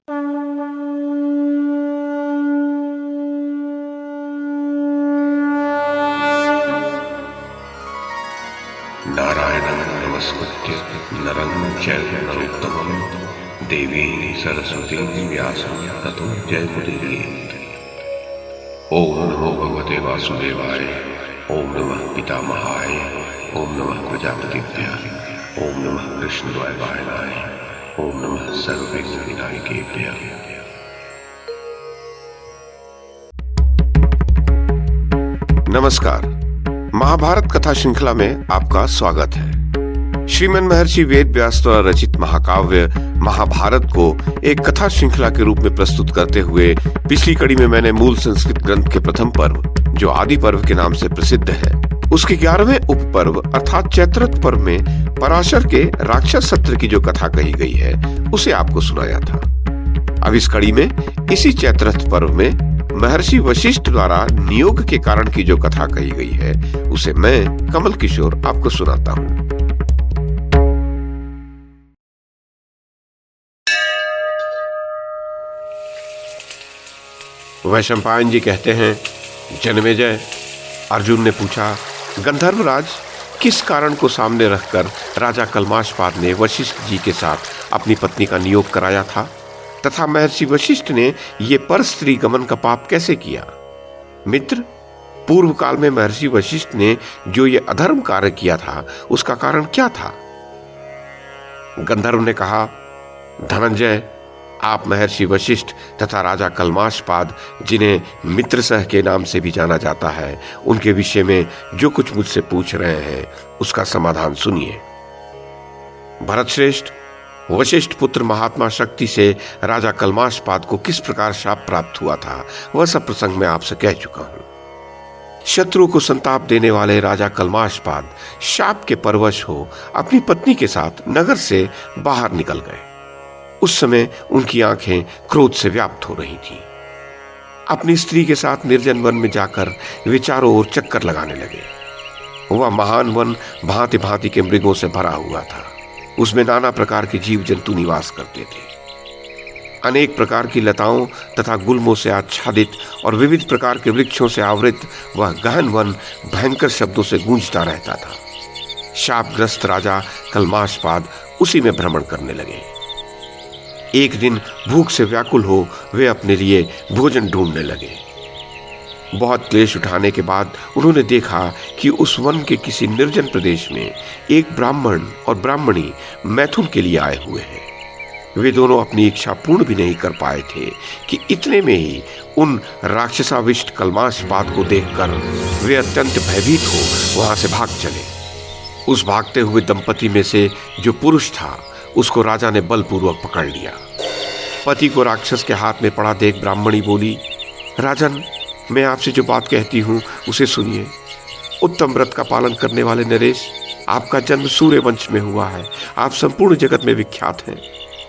नारायणं नमस्कृत्य नरं चैव नरोत्तमं देवीं सरस्वतीं व्यासं ततो जयमुदीरयेत्। ओम नमो भगवते वासुदेवाय, ओम नमः पितामहाय, ओम नमः प्रजापतिभ्यः, ओम नमः कृष्णद्वैपायनाय, ओम नमः सर्वविघ्नविनायकेभ्यः। नमस्कार। महाभारत कथा श्रृंखला में आपका स्वागत है। श्रीमन महर्षि वेद व्यास द्वारा रचित महाकाव्य महाभारत को एक कथा श्रृंखला के रूप में प्रस्तुत करते हुए पिछली कड़ी में मैंने मूल संस्कृत ग्रंथ के प्रथम पर्व, जो आदि पर्व के नाम से प्रसिद्ध है, उसके 11वें उपपर्व अर्थात चैत्रथ पर्व में पराशर के राक्षस सत्र की जो कथा कही गई है उसे आपको सुनाया था। अब इस कड़ी में इसी चैत्रथ पर्व में महर्षि वशिष्ठ द्वारा नियोग के कारण की जो कथा कही गई है उसे मैं कमल किशोर आपको सुनाता हूं। वैशंपायन जी कहते हैं, जन्मेजय, अर्जुन ने पूछा, गंधर्वराज, किस कारण को सामने रखकर राजा कल्माशपाद ने वशिष्ठ जी के साथ अपनी पत्नी का नियोग कराया था तथा महर्षि वशिष्ठ ने ये पर स्त्री गमन का पाप कैसे किया? मित्र, पूर्व काल में महर्षि वशिष्ठ ने जो ये अधर्म कार्य किया था उसका कारण क्या था? गंधर्व ने कहा, धनंजय, आप महर्षि वशिष्ठ तथा राजा कल्माशपाद, जिन्हें मित्रसह के नाम से भी जाना जाता है, उनके विषय में जो कुछ मुझसे पूछ रहे हैं उसका समाधान सुनिए। भरतश्रेष्ठ, वशिष्ठ पुत्र महात्मा शक्ति से राजा कल्माशपाद को किस प्रकार शाप प्राप्त हुआ था वह सब प्रसंग मैं आपसे कह चुका हूं। शत्रु को संताप देने वाले राजा कल्माशपाद शाप के परवश हो अपनी पत्नी के साथ नगर से बाहर निकल गए। उस समय उनकी आंखें क्रोध से व्याप्त हो रही थीं। अपनी स्त्री के साथ निर्जन वन में जाकर वे चारों ओर चक्कर लगाने लगे। वह महान वन भांति भांति के मृगों से भरा हुआ था। उसमें नाना प्रकार के जीव जंतु निवास करते थे। अनेक प्रकार की लताओं तथा गुल्मों से आच्छादित और विविध प्रकार के वृक्षों से आवृत वह गहन वन भयंकर शब्दों से गूंजता रहता था। शापग्रस्त राजा कल्माशपाद उसी में भ्रमण करने लगे। एक दिन भूख से व्याकुल हो वे अपने लिए भोजन ढूंढने लगे। बहुत क्लेश उठाने के बाद उन्होंने देखा कि उस वन के किसी निर्जन प्रदेश में एक ब्राह्मण और ब्राह्मणी मैथुन के लिए आए हुए हैं। वे दोनों अपनी इच्छा पूर्ण भी नहीं कर पाए थे कि इतने में ही उन राक्षसाविष्ट कल्माशपाद को देखकर वे अत्यंत भयभीत हो वहां से भाग चले। उस भागते हुए दंपति में से जो पुरुष था उसको राजा ने बलपूर्वक पकड़ लिया। पति को राक्षस के हाथ में पड़ा देख ब्राह्मणी बोली, राजन, मैं आपसे जो बात कहती हूँ उसे सुनिए। उत्तम व्रत का पालन करने वाले नरेश, आपका जन्म सूर्य वंश में हुआ है। आप संपूर्ण जगत में विख्यात हैं।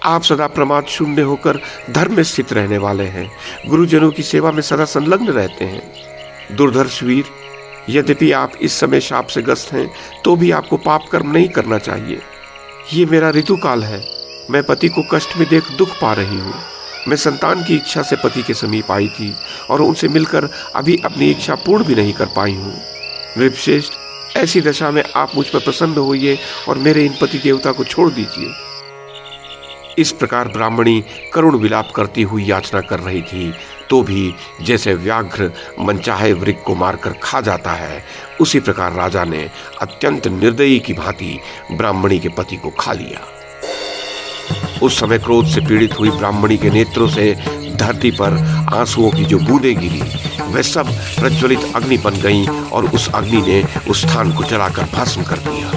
आप सदा प्रमाद शून्य होकर धर्म में स्थित रहने वाले हैं। गुरुजनों की सेवा में सदा संलग्न रहते हैं। दुर्धर्ष वीर, यद्यपि आप इस समय शाप से ग्रस्त हैं तो भी आपको पाप कर्म नहीं करना चाहिए। ये मेरा ऋतुकाल है। मैं पति को कष्ट में देख दुख पा रही हूँ। मैं संतान की इच्छा से पति के समीप आई थी और उनसे मिलकर अभी अपनी इच्छा पूर्ण भी नहीं कर पाई हूँ। नृपश्रेष्ठ, ऐसी दशा में आप मुझ पर प्रसन्न होइए और मेरे इन पति देवता को छोड़ दीजिए। इस प्रकार ब्राह्मणी करुण विलाप करती हुई याचना कर रही थी, तो भी जैसे व्याघ्र मनचाहे वृक्ष को मारकर खा जाता है, उसी प्रकार राजा ने अत्यंत निर्दयी की भांति ब्राह्मणी के पति को खा लिया। उस समय क्रोध से पीड़ित हुई ब्राह्मणी के नेत्रों से धरती पर आंसुओं की जो बूंदें गिरी, वे सब प्रज्वलित अग्नि बन गईं और उस अग्नि ने उस स्थान को जलाकर भस्म कर दिया।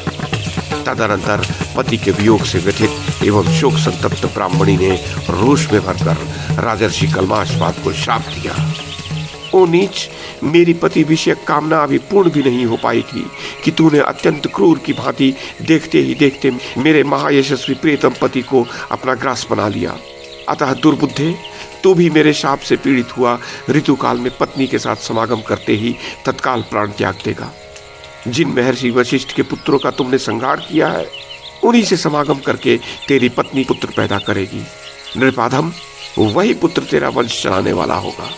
तदनंतर पति के वियोग से व्यथित एवं शोक संतप्त ब्राह्मणी ने रोष में भरकर राजर्षि कल्माशपाद को श्राप दिया। ओ नीच, मेरी पति विषयक कामना अभी पूर्ण भी नहीं हो पाई थी कि तूने अत्यंत क्रूर की भांति देखते ही देखते मेरे महायशस्वी प्रियतम पति को अपना ग्रास बना लिया। अतः दुर्बुद्धे, तू भी मेरे शाप से पीड़ित हुआ ऋतुकाल में पत्नी के साथ समागम करते ही तत्काल प्राण त्याग देगा। जिन महर्षि वशिष्ठ के पुत्रों का तुमने संहार किया है, उन्हीं से समागम करके तेरी पत्नी पुत्र पैदा करेगी। नृपाधम, वही पुत्र तेरा वंश चलाने वाला होगा।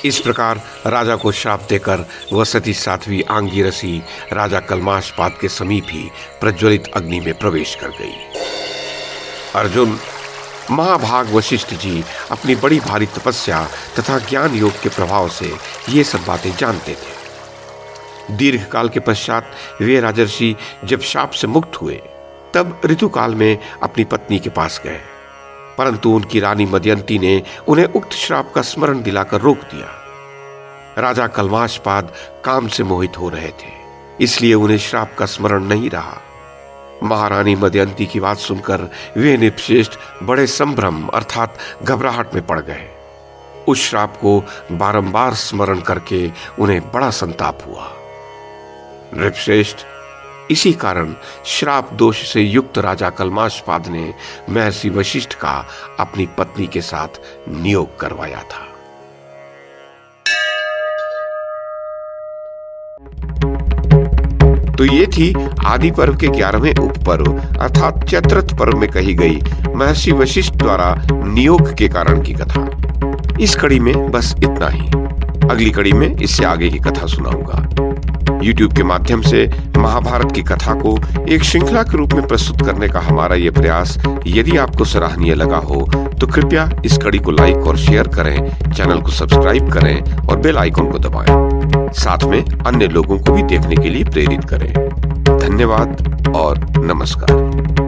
इस प्रकार राजा को श्राप देकर वह सती साध्वी आंगीरसी राजा कल्माशपाद के समीप ही प्रज्वलित अग्नि में प्रवेश कर गई। अर्जुन, महाभाग वशिष्ठ जी अपनी बड़ी भारी तपस्या तथा ज्ञान योग के प्रभाव से ये सब बातें जानते थे। दीर्घ काल के पश्चात वे राजर्षि जब शाप से मुक्त हुए तब ऋतुकाल में अपनी पत्नी के पास गए, परंतु उनकी रानी मदयंती ने उन्हें उक्त श्राप का स्मरण दिलाकर रोक दिया। राजा कल्माशपाद काम से मोहित हो रहे थे, इसलिए उन्हें श्राप का स्मरण नहीं रहा। महारानी मदयंती की बात सुनकर वे नृपश्रेष्ठ बड़े संभ्रम अर्थात घबराहट में पड़ गए। उस श्राप को बारंबार स्मरण करके उन्हें बड़ा संताप हुआ। नृपश्रेष्ठ, इसी कारण श्राप दोष से युक्त राजा कल्माशपाद ने महर्षि वशिष्ठ का अपनी पत्नी के साथ नियोग करवाया था। तो ये थी आदि पर्व के 11वें उपपर्व अर्थात चैत्रथ पर्व में कही गई महर्षि वशिष्ठ द्वारा नियोग के कारण की कथा। इस कड़ी में बस इतना ही। अगली कड़ी में इससे आगे की कथा सुनाऊंगा। YouTube के माध्यम से महाभारत की कथा को एक श्रृंखला के रूप में प्रस्तुत करने का हमारा यह प्रयास यदि आपको सराहनीय लगा हो तो कृपया इस कड़ी को लाइक और शेयर करें, चैनल को सब्सक्राइब करें और बेल आइकन को दबाएं। साथ में अन्य लोगों को भी देखने के लिए प्रेरित करें। धन्यवाद और नमस्कार।